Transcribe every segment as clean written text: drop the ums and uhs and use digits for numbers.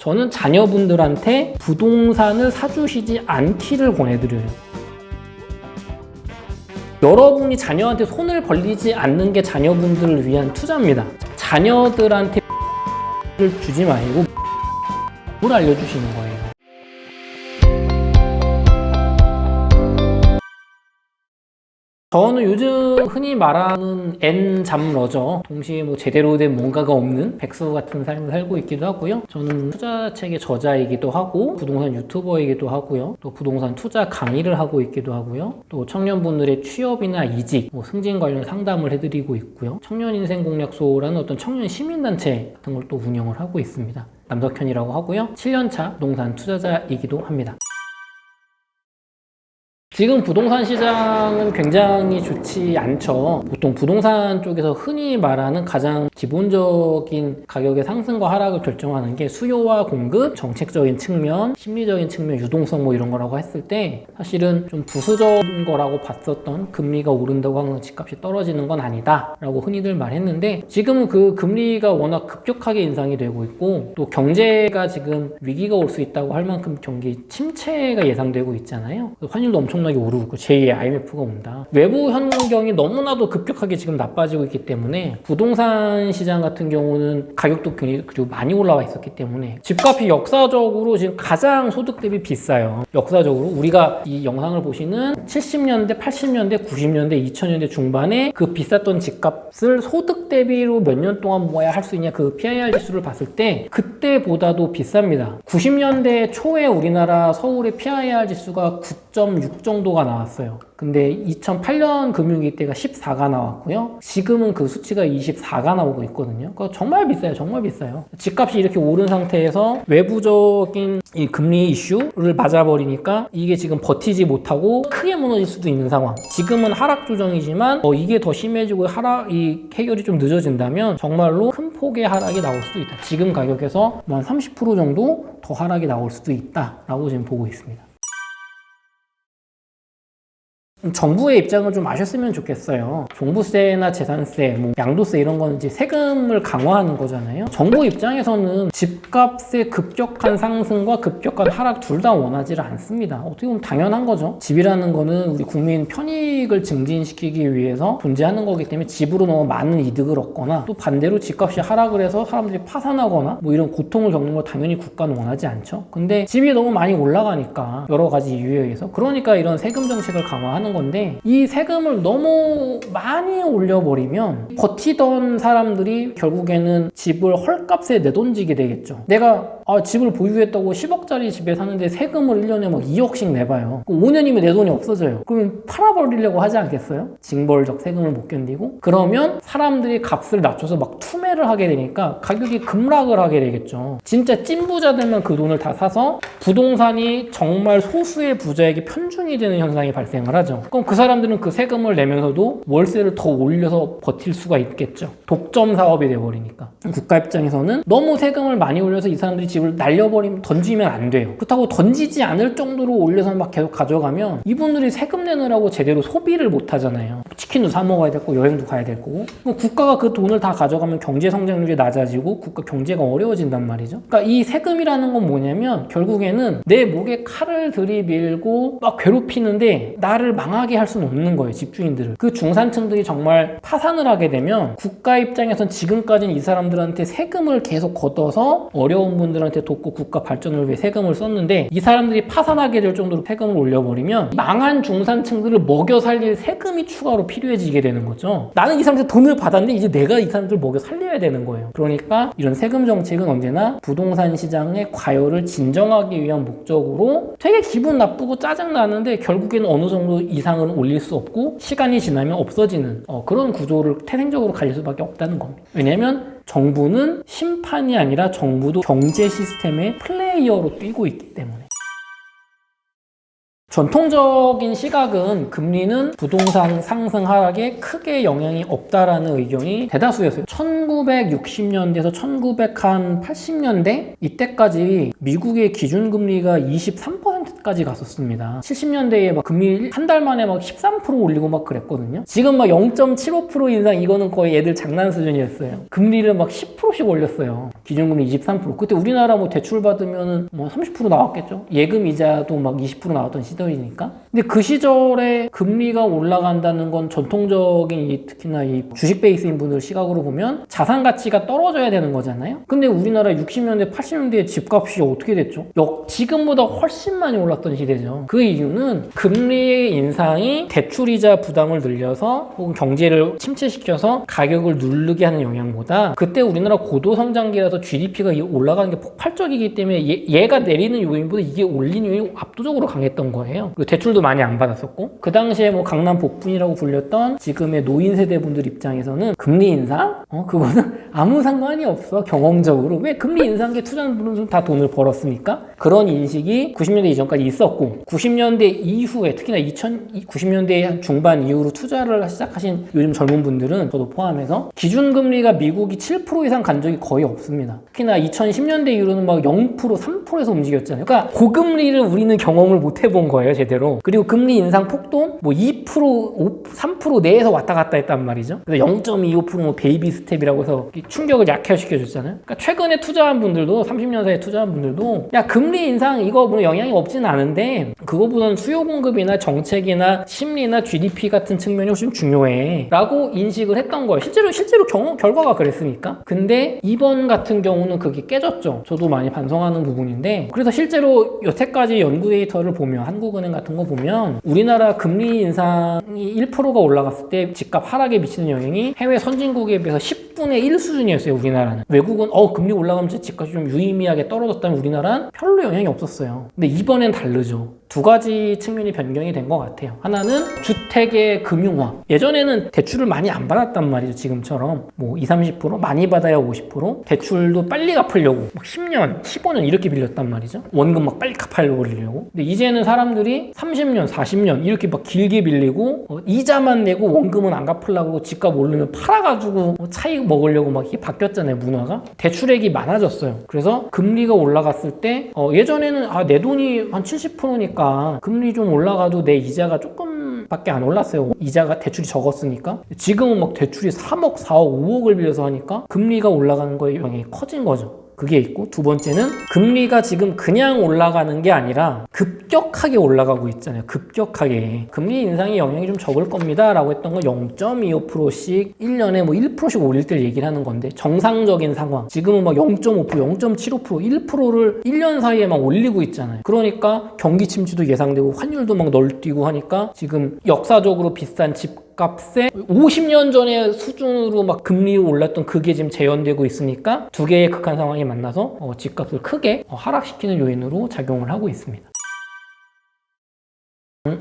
저는 자녀분들한테 부동산을 사주시지 않기를 권해드려요. 여러분이 자녀한테 손을 벌리지 않는 게 자녀분들을 위한 투자입니다. 자녀들한테 를 주지 말고 뭘 알려주시는 거예요. 저는 요즘 흔히 말하는 N잡러죠. 동시에 제대로 된 뭔가가 없는 백수 같은 삶을 살고 있기도 하고요. 저는 투자책의 저자이기도 하고 부동산 유튜버이기도 하고요. 또 부동산 투자 강의를 하고 있기도 하고요. 또 청년분들의 취업이나 이직, 승진 관련 상담을 해드리고 있고요. 청년인생공략소라는 어떤 청년 시민단체 같은 걸 또 운영을 하고 있습니다. 남덕현이라고 하고요. 7년차 부동산 투자자이기도 합니다. 지금 부동산 시장은 굉장히 좋지 않죠. 보통 부동산 쪽에서 흔히 말하는 가장 기본적인 가격의 상승과 하락을 결정하는 게 수요와 공급, 정책적인 측면, 심리적인 측면, 유동성 이런 거라고 했을 때 사실은 좀 부수적인 거라고 봤었던 금리가 오른다고 하는 집값이 떨어지는 건 아니다 라고 흔히들 말했는데 지금은 그 금리가 워낙 급격하게 인상이 되고 있고 또 경제가 지금 위기가 올 수 있다고 할 만큼 경기 침체가 예상되고 있잖아요. 환율도 엄청나게 오르고 있고 제2의 IMF가 온다. 외부 환경이 너무나도 급격하게 지금 나빠지고 있기 때문에 부동산 시장 같은 경우는 가격도 그리고 많이 올라와 있었기 때문에 집값이 역사적으로 지금 가장 소득 대비 비싸요. 역사적으로 우리가 이 영상을 보시는 70년대, 80년대, 90년대, 2000년대 중반에 그 비쌌던 집값을 소득 대비로 몇 년 동안 모아야 할 수 있냐 그 PIR 지수를 봤을 때 그때보다도 비쌉니다. 90년대 초에 우리나라 서울의 PIR 지수가 9.6 정도가 나왔어요. 근데 2008년 금융위기 때가 14가 나왔고요. 지금은 그 수치가 24가 나오고 있거든요. 그러니까 정말 비싸요. 정말 비싸요. 집값이 이렇게 오른 상태에서 외부적인 이 금리 이슈를 맞아버리니까 이게 지금 버티지 못하고 크게 무너질 수도 있는 상황. 지금은 하락 조정이지만 이게 더 심해지고 이 해결이 좀 늦어진다면 정말로 큰 폭의 하락이 나올 수도 있다. 지금 가격에서 한 30% 정도 더 하락이 나올 수도 있다라고 지금 보고 있습니다. 정부의 입장을 좀 아셨으면 좋겠어요. 종부세나 재산세, 양도세 이런 거는 이제 세금을 강화하는 거잖아요. 정부 입장에서는 집값의 급격한 상승과 급격한 하락 둘 다 원하지를 않습니다. 어떻게 보면 당연한 거죠. 집이라는 거는 우리 국민 편익을 증진시키기 위해서 존재하는 거기 때문에 집으로 너무 많은 이득을 얻거나 또 반대로 집값이 하락을 해서 사람들이 파산하거나 이런 고통을 겪는 걸 당연히 국가는 원하지 않죠. 근데 집이 너무 많이 올라가니까 여러 가지 이유에 의해서 그러니까 이런 세금 정책을 강화하는 건데 이 세금을 너무 많이 올려버리면 버티던 사람들이 결국에는 집을 헐값에 내던지게 되겠죠. 내가 집을 보유했다고 10억짜리 집에 사는데 세금을 1년에 2억씩 내봐요. 5년이면 내 돈이 없어져요. 그러면 팔아버리려고 하지 않겠어요? 징벌적 세금을 못 견디고 그러면 사람들이 값을 낮춰서 투매를 하게 되니까 가격이 급락을 하게 되겠죠. 진짜 찐부자들만 그 돈을 다 사서 부동산이 정말 소수의 부자에게 편중이 되는 현상이 발생을 하죠. 그럼 그 사람들은 그 세금을 내면서도 월세를 더 올려서 버틸 수가 있겠죠. 독점 사업이 돼버리니까. 국가 입장에서는 너무 세금을 많이 올려서 이 사람들이 집을 날려버리면 던지면 안 돼요. 그렇다고 던지지 않을 정도로 올려서 계속 가져가면 이분들이 세금 내느라고 제대로 소비를 못 하잖아요. 치킨도 사 먹어야 되고 여행도 가야 될 거고. 그럼 국가가 그 돈을 다 가져가면 경제 성장률이 낮아지고 국가 경제가 어려워진단 말이죠. 그러니까 이 세금이라는 건 뭐냐면 결국에는 내 목에 칼을 들이밀고 괴롭히는데 나를 망하게 할 수는 없는 거예요. 집주인들을. 그 중산층들이 정말 파산을 하게 되면 국가 입장에선 지금까지는 이 사람들한테 세금을 계속 걷어서 어려운 분들한테 돕고 국가 발전을 위해 세금을 썼는데 이 사람들이 파산하게 될 정도로 세금을 올려버리면 망한 중산층들을 먹여 살릴 세금이 추가로 필요해지게 되는 거죠. 나는 이 사람들 돈을 받았는데 이제 내가 이 사람들 먹여 살려야 되는 거예요. 그러니까 이런 세금 정책은 언제나 부동산 시장의 과열을 진정하기 위한 목적으로 되게 기분 나쁘고 짜증나는데 결국에는 어느 정도 이상은 올릴 수 없고 시간이 지나면 없어지는 그런 구조를 태생적으로 가질 수밖에 없다는 겁니다. 왜냐하면 정부는 심판이 아니라 정부도 경제 시스템의 플레이어로 뛰고 있기 때문에. 전통적인 시각은 금리는 부동산 상승 하락에 크게 영향이 없다라는 의견이 대다수였어요. 1960년대에서 1980년대 이때까지 미국의 기준금리가 23% 10%까지 갔었습니다. 70년대에 막 금리 한 달 만에 막 13% 올리고 막 그랬거든요. 지금 막 0.75% 인상, 이거는 거의 애들 장난 수준이었어요. 금리를 막 10%씩 올렸어요. 기준금리 23%. 그때 우리나라 뭐 대출 받으면 뭐 30% 나왔겠죠. 예금 이자도 막 20% 나왔던 시절이니까. 근데 그 시절에 금리가 올라간다는 건 전통적인 특히나 이 주식 베이스인 분들 시각으로 보면 자산 가치가 떨어져야 되는 거잖아요. 근데 우리나라 60년대, 80년대에 집값이 어떻게 됐죠? 지금보다 훨씬 많이 올랐던 시대죠. 그 이유는 금리의 인상이 대출이자 부담을 늘려서 혹은 경제를 침체시켜서 가격을 누르게 하는 영향보다, 그때 우리나라 고도성장기라서 GDP가 올라가는 게 폭발적이기 때문에 얘가 내리는 요인보다 이게 올리는 요인이 압도적으로 강했던 거예요. 그리고 대출도 많이 안 받았었고, 그 당시에 뭐 강남 복분이라고 불렸던 지금의 노인 세대분들 입장에서는 금리 인상? 그거는 아무 상관이 없어. 경험적으로. 왜 금리 인상기에 투자하는 분들은 다 돈을 벌었으니까. 그런 인식이 90년대 이전까지 있었고, 90년대 이후에 특히나 90년대 중반 이후로 투자를 시작하신 요즘 젊은 분들은 저도 포함해서 기준금리가 미국이 7% 이상 간 적이 거의 없습니다. 특히나 2010년대 이후로는 막 0%, 3%에서 움직였잖아요. 그러니까 고금리를 우리는 경험을 못 해본 거예요, 제대로. 그리고 금리 인상 폭도 뭐 2%, 3% 내에서 왔다 갔다 했단 말이죠. 그래서 0.25% 뭐 베이비 스텝이라고 해서 충격을 약화시켜줬잖아요. 그러니까 최근에 투자한 분들도, 30년 사이에 투자한 분들도 야, 금리 인상 이거 뭐 영향이 없진 않은데 그거보다는 수요 공급이나 정책이나 심리나 GDP 같은 측면이 훨씬 중요해 라고 인식을 했던 거예요. 실제로 결과가 그랬으니까. 근데 이번 같은 경우는 그게 깨졌죠. 저도 많이 반성하는 부분인데, 그래서 실제로 여태까지 연구 데이터를 보면, 한국은행 같은 거 보면 우리나라 금리 인상이 1%가 올라갔을 때 집값 하락에 미치는 영향이 해외 선진국에 비해서 10분의 1 수준이었어요. 우리나라는. 외국은 금리 올라가면서 집값이 좀 유의미하게 떨어졌다면 우리나라는 별로 영향이 없었어요. 근데 이번엔 다르죠. 두 가지 측면이 변경이 된 것 같아요. 하나는 주택의 금융화. 예전에는 대출을 많이 안 받았단 말이죠. 지금처럼 뭐 20, 30%? 많이 받아야 50%? 대출도 빨리 갚으려고 막 10년, 15년 이렇게 빌렸단 말이죠. 원금 막 빨리 갚으려고. 근데 이제는 사람들이 30년, 40년 이렇게 막 길게 빌리고 이자만 내고 원금은 안 갚으려고 집값 오르면 팔아가지고 차익 먹으려고 막 이게 바뀌었잖아요. 문화가. 대출액이 많아졌어요. 그래서 금리가 올라갔을 때 예전에는 내 돈이 한 70%니까 금리 좀 올라가도 내 이자가 조금밖에 안 올랐어요. 이자가 대출이 적었으니까. 지금은 막 대출이 3억, 4억, 5억을 빌려서 하니까 금리가 올라가는 거에 영향이 커진 거죠. 그게 있고, 두 번째는 금리가 지금 그냥 올라가는 게 아니라 급격하게 올라가고 있잖아요. 급격하게. 금리 인상의 영향이 좀 적을 겁니다 라고 했던 거 0.25%씩 1년에 뭐 1%씩 올릴 때 얘기를 하는 건데, 정상적인 상황. 지금은 막 0.5%, 0.75%, 1%를 1년 사이에 막 올리고 있잖아요. 그러니까 경기 침체도 예상되고 환율도 막 널뛰고 하니까 지금 역사적으로 비싼 값에 50년 전의 수준으로 막 금리 올랐던 그게 지금 재현되고 있으니까 두 개의 극한 상황이 만나서 집값을 크게 하락시키는 요인으로 작용을 하고 있습니다.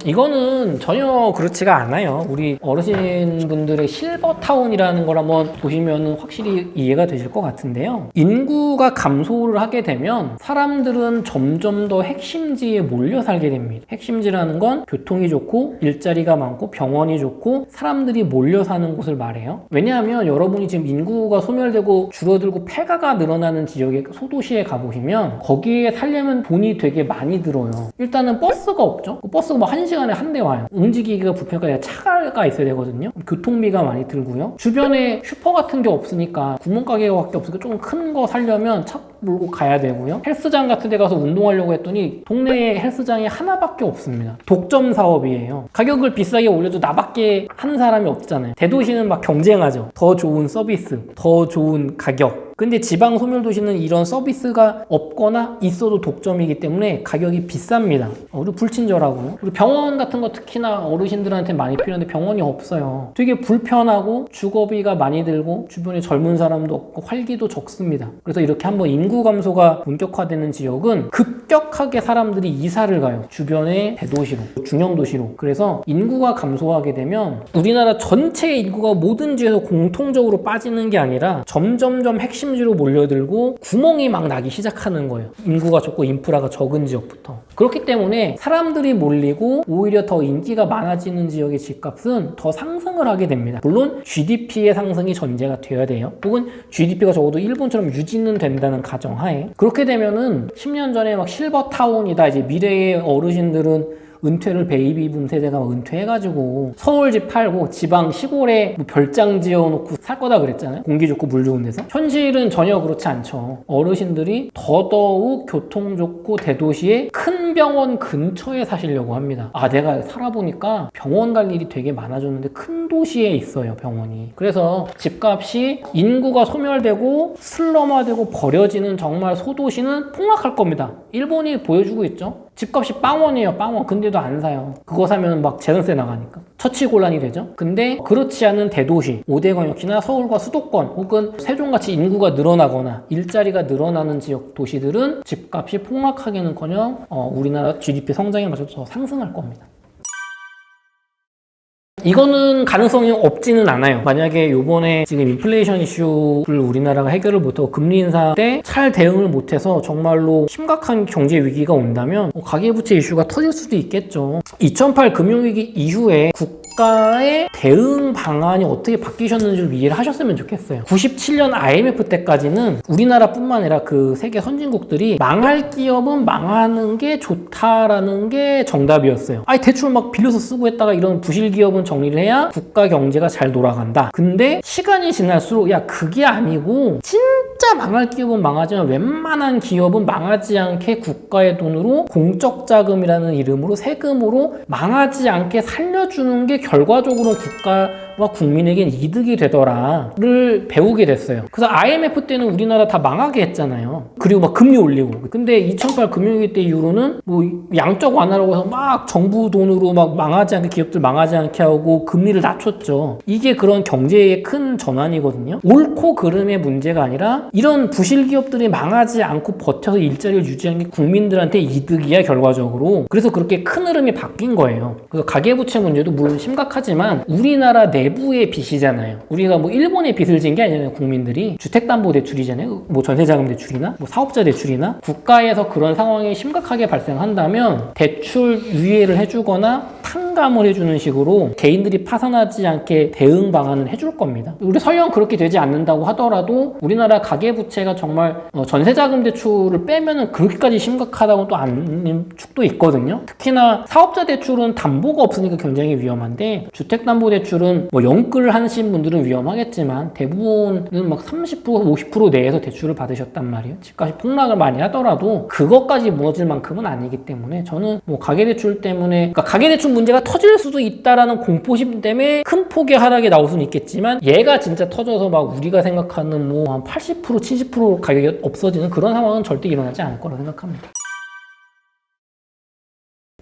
이거는 전혀 그렇지가 않아요. 우리 어르신분들의 실버타운이라는 걸 한번 보시면 확실히 이해가 되실 것 같은데요. 인구가 감소를 하게 되면 사람들은 점점 더 핵심지에 몰려 살게 됩니다. 핵심지라는 건 교통이 좋고 일자리가 많고 병원이 좋고 사람들이 몰려 사는 곳을 말해요. 왜냐하면 여러분이 지금 인구가 소멸되고 줄어들고 폐가가 늘어나는 지역의 소도시에 가보시면 거기에 살려면 돈이 되게 많이 들어요. 일단은 버스가 없죠. 버스가 뭐 1시간에 한 대 와요. 움직이기가 불편하니까 차가 있어야 되거든요. 교통비가 많이 들고요. 주변에 슈퍼 같은 게 없으니까 구멍가게밖에 없으니까 조금 큰 거 사려면 차 몰고 가야 되고요. 헬스장 같은 데 가서 운동하려고 했더니 동네에 헬스장이 하나밖에 없습니다. 독점 사업이에요. 가격을 비싸게 올려도 나밖에 하는 사람이 없잖아요. 대도시는 막 경쟁하죠. 더 좋은 서비스, 더 좋은 가격. 근데 지방 소멸도시는 이런 서비스가 없거나 있어도 독점이기 때문에 가격이 비쌉니다. 그리고 불친절하고요. 그리고 병원 같은 거 특히나 어르신들한테 많이 필요한데 병원이 없어요. 되게 불편하고 주거비가 많이 들고 주변에 젊은 사람도 없고 활기도 적습니다. 그래서 이렇게 한번 인구 감소가 본격화되는 지역은 급격하게 사람들이 이사를 가요. 주변의 대도시로, 중형도시로. 그래서 인구가 감소하게 되면 우리나라 전체 인구가 모든 지에서 공통적으로 빠지는 게 아니라 점점점 핵심지로 몰려들고 구멍이 막 나기 시작하는 거예요. 인구가 적고 인프라가 적은 지역부터. 그렇기 때문에 사람들이 몰리고 오히려 더 인기가 많아지는 지역의 집값은 더 상승을 하게 됩니다. 물론 GDP의 상승이 전제가 되어야 돼요. 혹은 GDP가 적어도 일본처럼 유지는 된다는 가정하에. 그렇게 되면은 10년 전에 막 실버타운이다. 이제 미래의 어르신들은 은퇴를 베이비붐 세대가 은퇴해가지고 서울집 팔고 지방 시골에 뭐 별장 지어놓고 살 거다 그랬잖아요. 공기 좋고 물 좋은 데서. 현실은 전혀 그렇지 않죠. 어르신들이 더더욱 교통 좋고 대도시의 큰 병원 근처에 사시려고 합니다. 아, 내가 살아보니까 병원 갈 일이 되게 많아졌는데 큰 도시에 있어요, 병원이. 그래서 집값이 인구가 소멸되고 슬럼화되고 버려지는 정말 소도시는 폭락할 겁니다. 일본이 보여주고 있죠. 집값이 빵원이에요, 빵원. 근데도 안 사요. 그거 사면 막 재산세 나가니까. 처치곤란이 되죠. 근데 그렇지 않은 대도시, 5대 광역시나 서울과 수도권 혹은 세종같이 인구가 늘어나거나 일자리가 늘어나는 지역 도시들은 집값이 폭락하기는커녕 우리나라 GDP 성장에 맞춰서 상승할 겁니다. 이거는 가능성이 없지는 않아요. 만약에 요번에 지금 인플레이션 이슈를 우리나라가 해결을 못하고 금리 인상 때 잘 대응을 못해서 정말로 심각한 경제 위기가 온다면 가계부채 이슈가 터질 수도 있겠죠. 2008 금융위기 이후에 국가의 대응 방안이 어떻게 바뀌셨는지를 이해를 하셨으면 좋겠어요. 97년 IMF 때까지는 우리나라뿐만 아니라 그 세계 선진국들이 망할 기업은 망하는 게 좋다라는 게 정답이었어요. 아니 대출 막 빌려서 쓰고 했다가 이런 부실 기업은 정리를 해야 국가 경제가 잘 돌아간다. 근데 시간이 지날수록 야 그게 아니고 진짜 망할 기업은 망하지만 웬만한 기업은 망하지 않게 국가의 돈으로 공적 자금이라는 이름으로 세금으로 망하지 않게 살려주는 게 결과적으로 국가와 국민에겐 이득이 되더라를 배우게 됐어요. 그래서 IMF 때는 우리나라 다 망하게 했잖아요. 그리고 막 금리 올리고. 근데 2008 금융위기 때 이후로는 뭐 양적 완화라고 해서 막 정부 돈으로 막 망하지 않게 기업들 망하지 않게 하고 금리를 낮췄죠. 이게 그런 경제의 큰 전환이거든요. 옳고 그름의 문제가 아니라 이런 부실 기업들이 망하지 않고 버텨서 일자리를 유지하는 게 국민들한테 이득이야 결과적으로. 그래서 그렇게 큰 흐름이 바뀐 거예요. 그래서 가계부채 문제도 물론 심각하지만 우리나라 내부의 빚이잖아요. 우리가 뭐 일본의 빚을 진 게 아니잖아요. 국민들이 주택담보대출이잖아요. 뭐 전세자금대출이나 뭐 사업자대출이나 국가에서 그런 상황이 심각하게 발생한다면 대출 유예를 해주거나 탕감을 해주는 식으로 개인들이 파산하지 않게 대응 방안을 해줄 겁니다. 우리 설령 그렇게 되지 않는다고 하더라도 우리나라 가계부채가 정말 전세자금 대출을 빼면은 그렇게까지 심각하다고 또 아닌 축도 있거든요. 특히나 사업자 대출은 담보가 없으니까 굉장히 위험한데 주택담보대출은 뭐 영끌 하신 분들은 위험하겠지만 대부분은 막 30% 50% 내에서 대출을 받으셨단 말이에요. 집값이 폭락을 많이 하더라도 그것까지 무너질 만큼은 아니기 때문에 저는 뭐 가계대출 때문에 그러니까 가계대출 문제가 터질 수도 있다라는 공포심 때문에 큰 폭의 하락이 나올 수는 있겠지만 얘가 진짜 터져서 막 우리가 생각하는 뭐 한 80% 70% 가격이 없어지는 그런 상황은 절대 일어나지 않을 거라고 생각합니다.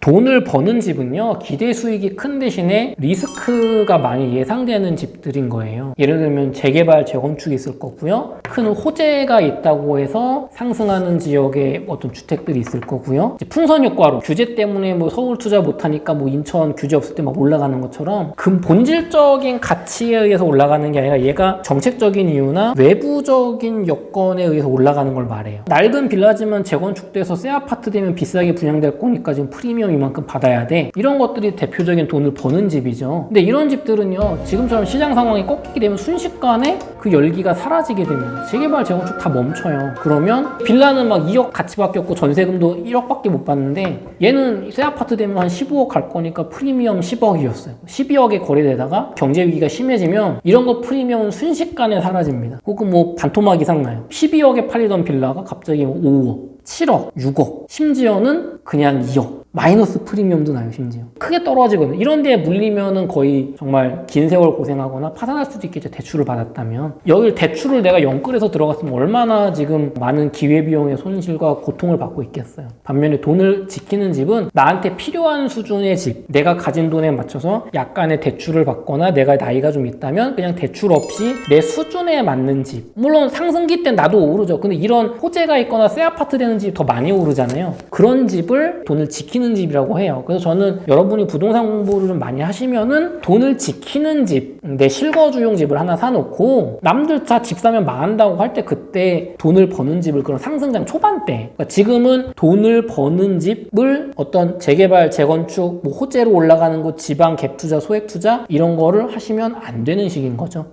돈을 버는 집은요, 기대 수익이 큰 대신에 리스크가 많이 예상되는 집들인 거예요. 예를 들면 재개발, 재건축이 있을 거고요. 큰 호재가 있다고 해서 상승하는 지역에 어떤 주택들이 있을 거고요. 풍선 효과로 규제 때문에 뭐 서울 투자 못하니까 뭐 인천 규제 없을 때 막 올라가는 것처럼 본질적인 가치에 의해서 올라가는 게 아니라 얘가 정책적인 이유나 외부적인 여건에 의해서 올라가는 걸 말해요. 낡은 빌라지만 재건축돼서 새 아파트 되면 비싸게 분양될 거니까 지금 프리미엄 이만큼 받아야 돼. 이런 것들이 대표적인 돈을 버는 집이죠. 근데 이런 집들은요, 지금처럼 시장 상황이 꺾이게 되면 순식간에 그 열기가 사라지게 됩니다. 재개발, 재건축 다 멈춰요. 그러면 빌라는 막 2억 가치밖에 없고 전세금도 1억밖에 못 받는데 얘는 새 아파트 되면 한 15억 갈 거니까 프리미엄 10억이었어요. 12억에 거래되다가 경제 위기가 심해지면 이런 거 프리미엄은 순식간에 사라집니다. 혹은 뭐 반토막 이상 나요. 12억에 팔리던 빌라가 갑자기 5억, 7억, 6억, 심지어는 그냥 2억. 마이너스 프리미엄도 나요, 심지어. 크게 떨어지거든요. 이런 데에 물리면은 거의 정말 긴 세월 고생하거나 파산할 수도 있겠죠, 대출을 받았다면. 여기 대출을 내가 연끌해서 들어갔으면 얼마나 지금 많은 기회비용의 손실과 고통을 받고 있겠어요. 반면에 돈을 지키는 집은 나한테 필요한 수준의 집, 내가 가진 돈에 맞춰서 약간의 대출을 받거나 내가 나이가 좀 있다면 그냥 대출 없이 내 수준에 맞는 집. 물론 상승기 때 나도 오르죠. 근데 이런 호재가 있거나 새 아파트 되는 집이 더 많이 오르잖아요. 그런 집을 돈을 지키는 집이라고 해요. 그래서 저는 여러분이 부동산 공부를 좀 많이 하시면은 돈을 지키는 집, 내 실거주용 집을 하나 사놓고 남들 다 집 사면 망한다고 할 때 그때 돈을 버는 집을 그런 상승장 초반 때, 그러니까 지금은 돈을 버는 집을 어떤 재개발, 재건축, 뭐 호재로 올라가는 곳, 지방 갭 투자, 소액 투자 이런 거를 하시면 안 되는 식인 거죠.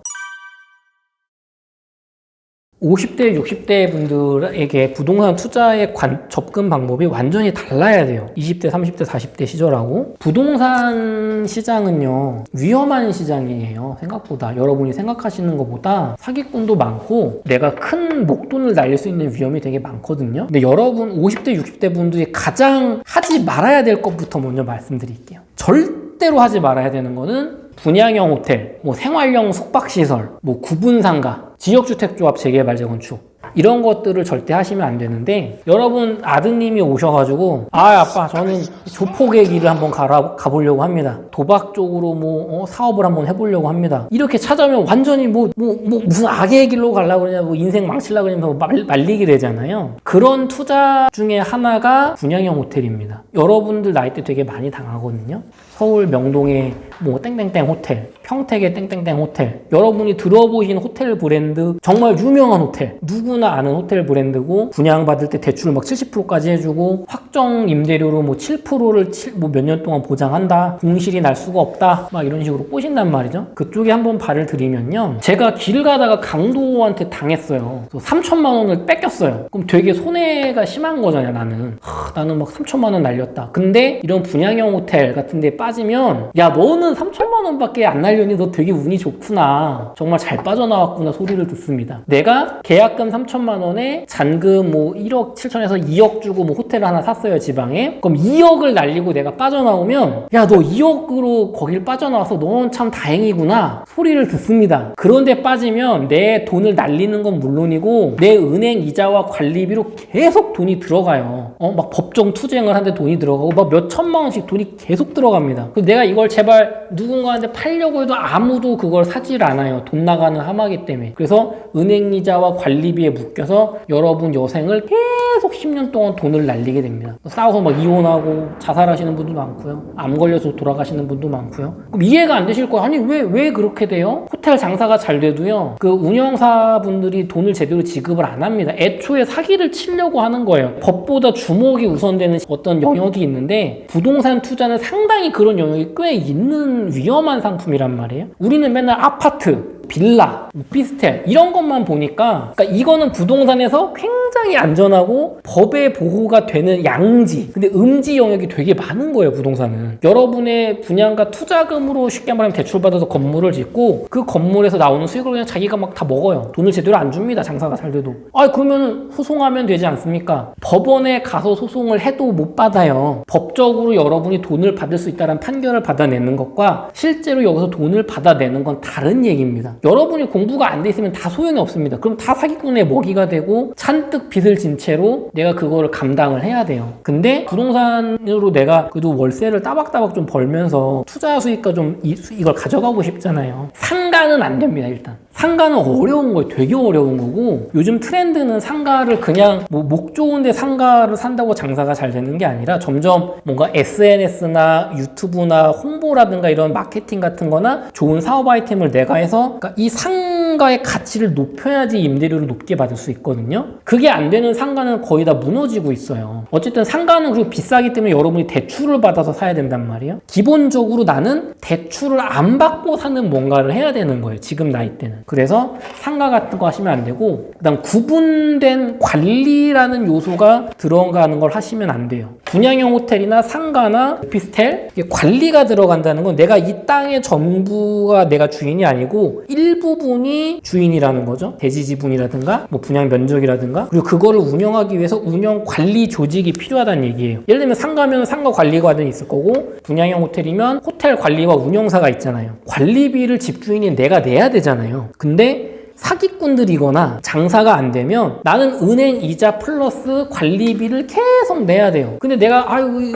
50대, 60대 분들에게 부동산 투자의 접근 방법이 완전히 달라야 돼요. 20대, 30대, 40대 시절하고. 부동산 시장은요, 위험한 시장이에요. 생각보다. 여러분이 생각하시는 것보다 사기꾼도 많고 내가 큰 목돈을 날릴 수 있는 위험이 되게 많거든요. 근데 여러분 50대, 60대 분들이 가장 하지 말아야 될 것부터 먼저 말씀드릴게요. 절대로 하지 말아야 되는 거는 분양형 호텔, 생활형 숙박시설, 구분상가, 지역주택조합 재개발 재건축 이런 것들을 절대 하시면 안 되는데, 여러분 아드님이 오셔가지고 아빠 저는 조폭의 길을 한번 가보려고 합니다. 도박 쪽으로 사업을 한번 해보려고 합니다. 이렇게 찾아오면 완전히 무슨 악의 길로 가려고 그러냐, 인생 망치려고 그러면서 말리게 되잖아요. 그런 투자 중에 하나가 분양형 호텔입니다. 여러분들 나이 때 되게 많이 당하거든요. 서울 명동의 땡땡땡 호텔, 평택의 땡땡땡 호텔, 여러분이 들어보신 호텔 브랜드, 정말 유명한 호텔, 누구나 아는 호텔 브랜드고, 분양받을 때 대출 70%까지 해주고, 확정 임대료로 7%를 몇 년 동안 보장한다, 공실이 날 수가 없다, 이런 식으로 꼬신단 말이죠. 그쪽에 한번 발을 들이면요, 제가 길 가다가 강도한테 당했어요. 3천만 원을 뺏겼어요. 그럼 되게 손해가 심한 거잖아요. 나는 3천만 원 날렸다. 근데 이런 분양형 호텔 같은 데 빠지면, 야 너는 3천만 원밖에 안 날렸니? 너 되게 운이 좋구나, 정말 잘 빠져나왔구나 소리를 듣습니다. 내가 계약금 3천만 원에 잔금 1억 7천에서 2억 주고 호텔을 하나 샀어요, 지방에. 그럼 2억을 날리고 내가 빠져나오면, 야 너 2억으로 거길 빠져나와서 넌 참 다행이구나 소리를 듣습니다. 그런데 빠지면 내 돈을 날리는 건 물론이고 내 은행 이자와 관리비로 계속 돈이 들어가요. 법정 투쟁을 하는데 돈이 들어가고 몇 천만 원씩 돈이 계속 들어갑니다. 그래서 내가 이걸 제발 누군가한테 팔려고 해도 아무도 그걸 사질 않아요. 돈 나가는 하마기 때문에. 그래서 은행 이자와 관리비에 묶여서 여러분 여생을 계속 10년 동안 돈을 날리게 됩니다. 싸워서 이혼하고 자살하시는 분도 많고요. 암 걸려서 돌아가시는 분도 많고요. 그럼 이해가 안 되실 거예요. 아니 왜 그렇게 돼요? 호텔 장사가 잘 돼도요, 그 운영사분들이 돈을 제대로 지급을 안 합니다. 애초에 사기를 치려고 하는 거예요. 법보다 주목이 우선되는 어떤 영역이 있는데, 부동산 투자는 상당히 그런 영역이 꽤 있는 위험한 상품이란 말이에요. 우리는 맨날 아파트, 빌라, 오피스텔 이런 것만 보니까, 그러니까 이거는 부동산에서 굉장히 안전하고 법의 보호가 되는 양지, 근데 음지 영역이 되게 많은 거예요. 부동산은 여러분의 분양가 투자금으로 쉽게 말하면 대출받아서 건물을 짓고 그 건물에서 나오는 수익을 그냥 자기가 다 먹어요. 돈을 제대로 안 줍니다. 장사가 잘 돼도. 그러면 소송하면 되지 않습니까? 법원에 가서 소송을 해도 못 받아요. 법적으로 여러분이 돈을 받을 수 있다는 판결을 받아내는 것과 실제로 여기서 돈을 받아내는 건 다른 얘기입니다. 여러분이 공부가 안 돼 있으면 다 소용이 없습니다. 그럼 다 사기꾼의 먹이가 되고 잔뜩 빚을 진 채로 내가 그거를 감당을 해야 돼요. 근데 부동산으로 내가 그래도 월세를 따박따박 좀 벌면서 투자 수익과 좀 이걸 가져가고 싶잖아요. 상가는 안 됩니다. 일단 상가는 어려운 거예요. 되게 어려운 거고, 요즘 트렌드는 상가를 그냥 목 좋은데 상가를 산다고 장사가 잘 되는 게 아니라 점점 뭔가 SNS나 유튜브나 홍보라든가 이런 마케팅 같은 거나 좋은 사업 아이템을 내가 해서, 그러니까 이 상가의 가치를 높여야지 임대료를 높게 받을 수 있거든요. 그게 안 되는 상가는 거의 다 무너지고 있어요. 어쨌든 상가는 그리고 비싸기 때문에 여러분이 대출을 받아서 사야 된단 말이에요. 기본적으로 나는 대출을 안 받고 사는 뭔가를 해야 되는 거예요. 지금 나이 때는. 그래서 상가 같은 거 하시면 안 되고, 그다음 구분된 관리라는 요소가 들어가는 걸 하시면 안 돼요. 분양형 호텔이나 상가나 오피스텔, 이게 관리가 들어간다는 건 내가 이 땅의 전부가 내가 주인이 아니고 일부분이 주인이라는 거죠. 대지 지분이라든가 분양 면적이라든가, 그리고 그거를 운영하기 위해서 운영 관리 조직이 필요하다는 얘기예요. 예를 들면 상가면 상가 관리관이 있을 거고, 분양형 호텔이면 호텔 관리와 운영사가 있잖아요. 관리비를 집주인인 내가 내야 되잖아요. 근데 사기꾼들이거나 장사가 안 되면 나는 은행 이자 플러스 관리비를 계속 내야 돼요. 근데 내가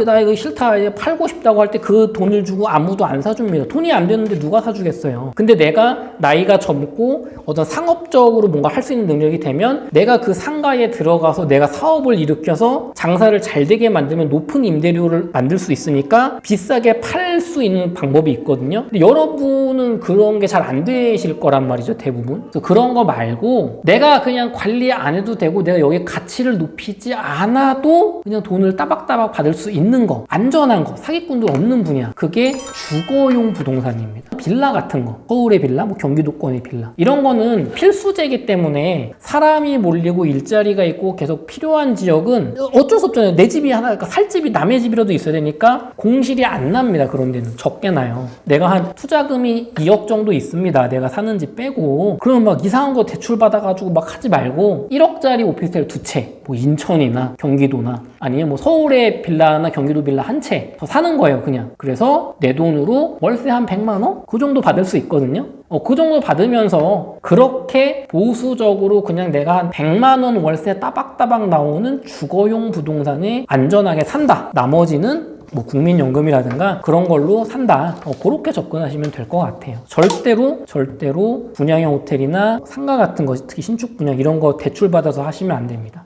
나 이거 싫다, 팔고 싶다고 할 때 그 돈을 주고 아무도 안 사줍니다. 돈이 안 되는데 누가 사주겠어요. 근데 내가 나이가 젊고 어떤 상업적으로 뭔가 할 수 있는 능력이 되면 내가 그 상가에 들어가서 내가 사업을 일으켜서 장사를 잘 되게 만들면 높은 임대료를 만들 수 있으니까 비싸게 팔 수 수 있는 방법이 있거든요. 근데 여러분은 그런 게 잘 안 되실 거란 말이죠, 대부분. 그래서 그런 거 말고 내가 그냥 관리 안 해도 되고 내가 여기 가치를 높이지 않아도 그냥 돈을 따박따박 받을 수 있는 거, 안전한 거, 사기꾼도 없는 분야, 그게 주거용 부동산입니다. 빌라 같은 거, 서울의 빌라, 뭐 경기도권의 빌라, 이런 거는 필수제이기 때문에 사람이 몰리고 일자리가 있고 계속 필요한 지역은 어쩔 수 없잖아요. 내 집이 하나, 그러니까 살 집이 남의 집이라도 있어야 되니까 공실이 안 납니다. 그런 데는 적게 나요. 내가 한 투자금이 2억 정도 있습니다. 내가 사는 집 빼고. 그러면 막 이상한 거 대출 받아가지고 막 하지 말고 1억짜리 오피스텔 2채, 뭐 인천이나 경기도나 아니면 뭐 서울의 빌라나 경기도 빌라 한 채 더 사는 거예요, 그냥. 그래서 내 돈으로 월세 한 100만 원? 그 정도 받을 수 있거든요. 그 정도 받으면서 그렇게 보수적으로 그냥 내가 한 100만 원 월세 따박따박 나오는 주거용 부동산에 안전하게 산다. 나머지는 뭐 국민연금이라든가 그런 걸로 산다. 그렇게 접근하시면 될 것 같아요. 절대로 분양형 호텔이나 상가 같은 거, 특히 신축 분양 이런 거 대출 받아서 하시면 안 됩니다.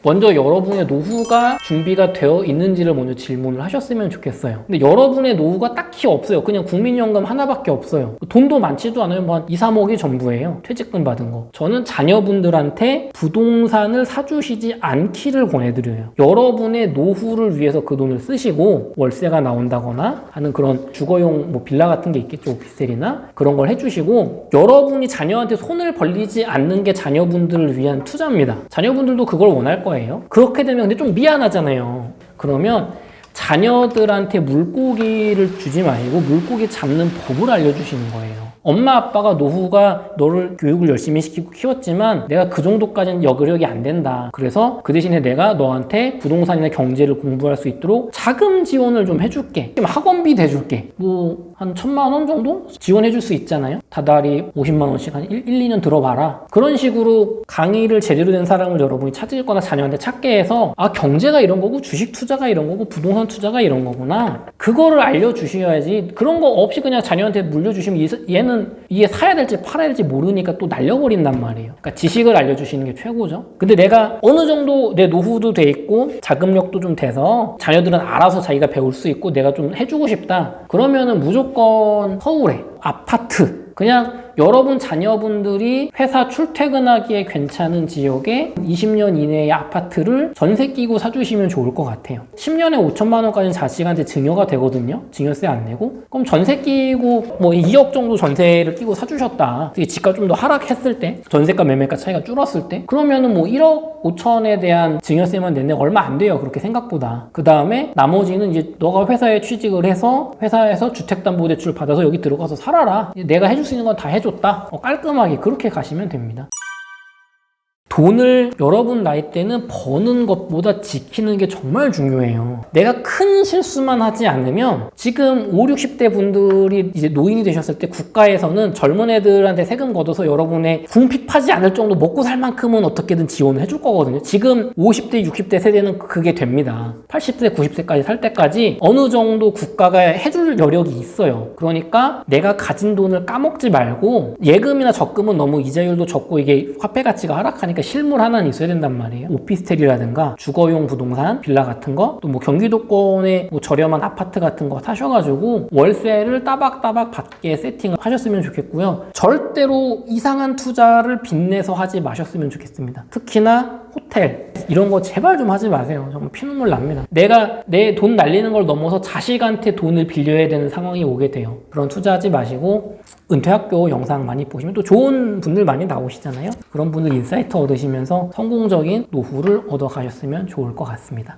먼저 여러분의 노후가 준비가 되어 있는지를 먼저 질문을 하셨으면 좋겠어요. 근데 여러분의 노후가 딱히 없어요. 그냥 국민연금 하나밖에 없어요. 돈도 많지도 않아요. 뭐 한 2, 3억이 전부예요. 퇴직금 받은 거. 저는 자녀분들한테 부동산을 사주시지 않기를 권해드려요. 여러분의 노후를 위해서 그 돈을 쓰시고 월세가 나온다거나 하는 그런 주거용 뭐 빌라 같은 게 있겠죠. 오피스텔이나 그런 걸 해주시고, 여러분이 자녀한테 손을 벌리지 않는 게 자녀분들을 위한 투자입니다. 자녀분들도 그걸 원할 거예요. 그렇게 되면 근데 좀 미안하잖아요. 그러면 자녀들한테 물고기를 주지 말고 물고기 잡는 법을 알려주시는 거예요. 엄마 아빠가 노후가 너를 교육을 열심히 시키고 키웠지만 내가 그 정도까지는 여력이 안 된다. 그래서 그 대신에 내가 너한테 부동산이나 경제를 공부할 수 있도록 자금 지원을 좀 해줄게. 학원비 대줄게. 뭐 한 1,000만 원 정도 지원해줄 수 있잖아요. 다달이 50만 원씩 한 1, 2년 들어봐라. 그런 식으로 강의를 제대로 된 사람을 여러분이 찾을 거나 자녀한테 찾게 해서 경제가 이런 거고 주식 투자가 이런 거고 부동산 투자가 이런 거구나. 그거를 알려주셔야지. 그런 거 없이 그냥 자녀한테 물려주시면 얘는 이게 사야 될지 팔아야 될지 모르니까 또 날려버린단 말이에요. 그러니까 지식을 알려주시는 게 최고죠. 근데 내가 어느 정도 내 노후도 돼 있고 자금력도 좀 돼서 자녀들은 알아서 자기가 배울 수 있고 내가 좀 해주고 싶다. 그러면은 무조건 서울에 아파트, 그냥 여러분 자녀분들이 회사 출퇴근하기에 괜찮은 지역에 20년 이내의 아파트를 전세 끼고 사주시면 좋을 것 같아요. 10년에 5천만 원까지는 자식한테 증여가 되거든요. 증여세 안 내고. 그럼 전세 끼고 뭐 2억 정도 전세를 끼고 사주셨다. 집값 좀 더 하락했을 때, 전세가 매매가 차이가 줄었을 때, 그러면은 뭐 1억 5천에 대한 증여세만 내는 얼마 안 돼요. 그렇게 생각보다. 그 다음에 나머지는 이제 너가 회사에 취직을 해서 회사에서 주택담보대출 받아서 여기 들어가서 살아라. 내가 해줄 수 있는 건 다 해줘. 깔끔하게 그렇게 가시면 됩니다. 돈을 여러분 나이 때는 버는 것보다 지키는 게 정말 중요해요. 내가 큰 실수만 하지 않으면 지금 5, 60대 분들이 이제 노인이 되셨을 때 국가에서는 젊은 애들한테 세금 걷어서 여러분의 궁핍하지 않을 정도 먹고 살 만큼은 어떻게든 지원을 해줄 거거든요. 지금 50대, 60대 세대는 그게 됩니다. 80세, 90세까지 살 때까지 어느 정도 국가가 해줄 여력이 있어요. 그러니까 내가 가진 돈을 까먹지 말고, 예금이나 적금은 너무 이자율도 적고 이게 화폐 가치가 하락하니까 실물 하나는 있어야 된단 말이에요. 오피스텔이라든가 주거용 부동산, 빌라 같은 거, 또 뭐 경기도권에 뭐 저렴한 아파트 같은 거 사셔가지고 월세를 따박따박 받게 세팅을 하셨으면 좋겠고요. 절대로 이상한 투자를 빚내서 하지 마셨으면 좋겠습니다. 특히나 호텔 이런 거 제발 좀 하지 마세요. 정말 피눈물 납니다. 내가 내 돈 날리는 걸 넘어서 자식한테 돈을 빌려야 되는 상황이 오게 돼요. 그런 투자하지 마시고, 은퇴학교 영상 많이 보시면 또 좋은 분들 많이 나오시잖아요. 그런 분들 인사이트 얻으시면서 성공적인 노후를 얻어 가셨으면 좋을 것 같습니다.